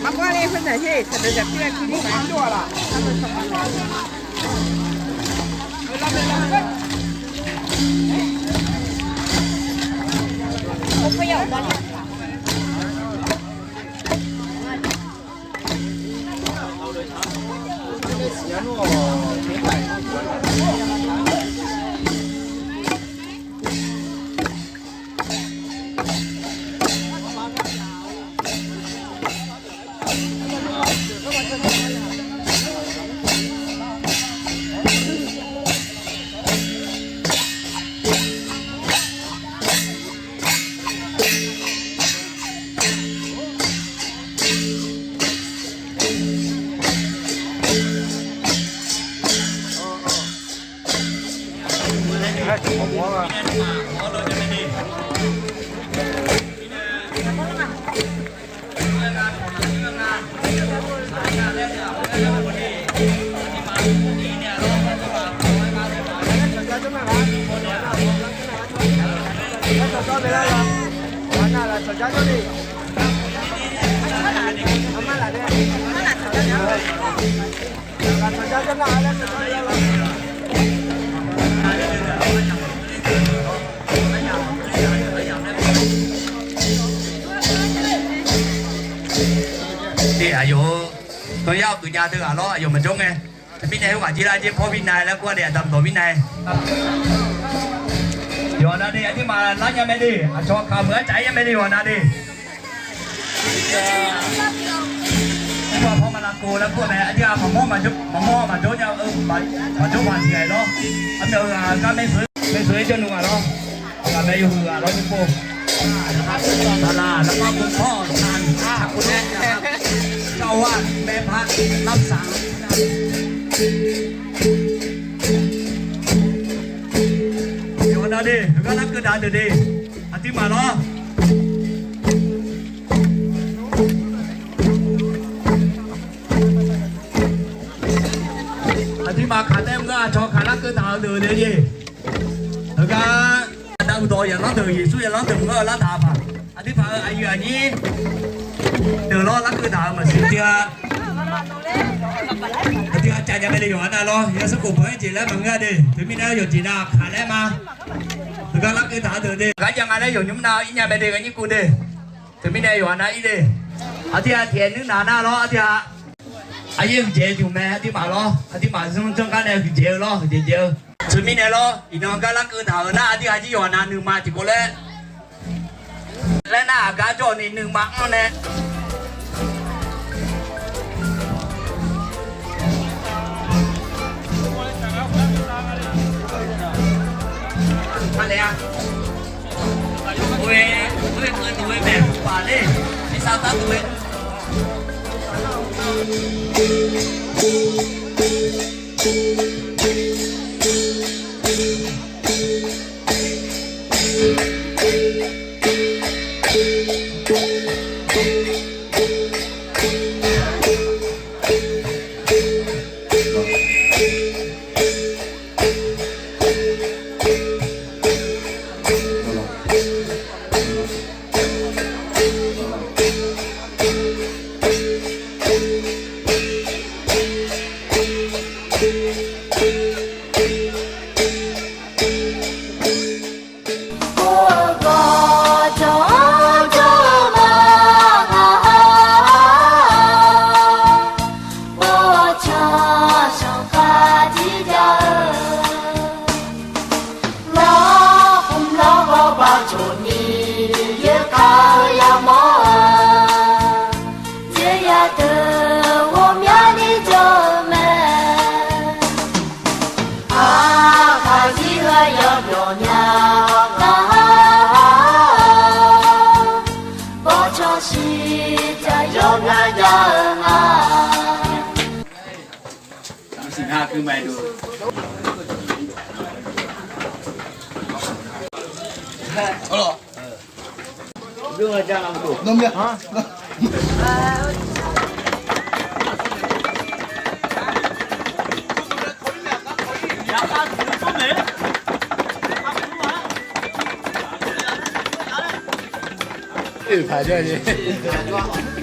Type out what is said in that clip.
妈妈嘞，分在些，他这个别去你买多了。我不要的。thìอายุตัวยาวตัวยาเธอล้ออายุมันจงไงพี่นายว่าจีราจีพ่อพี่นายแล้วก็เดี๋ยวทำตัวพี่นายย้อนนะดิที่มาล้านยังไม่ดีชอบข่าวเหมือนใจยังไม่ดีย้อนนะดิพอมาลังกูแล้วพวกแม่ที่เอามาจุ๊บมาจุ๊บเนี่ยมาจุ๊บมาเฉยล้ออันเดียวก็ไม่สวยจนหนุ่มล้อก็ไม่อยู่ล้อจุ๊บปูตลาดแล้วก็คุณพ่อทานคุณแม่เจ้าว่าแม่พักรับสั่งเดี๋ยวนะดิก็รับกระดาษดิอาทิตย์มาล้ออาทิตย์มาขาเต็มก็ชอขาลักกระดาษเดือดเลยแล้วก็ดาวตัวอย่างน้องเดือดยิ่งสู้อย่างน้องเดือดก็รับถาผ่าอาทิตย์ผ่าอายุอันนี้เดือดร้อนรักคือถามมาสิเดียจ่ายยังไม่ได้หยอดนะล้อยังสกุลเพื่อนจีแล้วมึงก็ดิถึงมีแล้วหยดจีน่าขาแล้วมาถึงก็รักคือถามเดือดดิก็ยังไงแล้วหยดยุ่มนาอีเนี่ยไม่ได้กันยิ่งกูดิถึงมีได้หยอดนะอีดิอาทิตย์เทียนนึกหนาหน้าล้ออาทิตย์อายุเจ๋ออยู่ไหมอาทิตย์มาล้ออาทิตย์มาจงกันเนี่ยเจ๋อล้อเจ๋อถึงมีได้ล้ออีน้องก็รักคือถามหน้าอาทิตย์อาทิตย์หยอดนาหนึ่งมาจีกูเลยและหน้ากาโจนี่หนึ่งมังเนี่ยอะไรอ่ะตัวเงินตัวแบบป่าเลยไม่ทราบตั้งตัว西家有俺家啊。35คือไม่ดู好了另外加两个能不能啊排这里。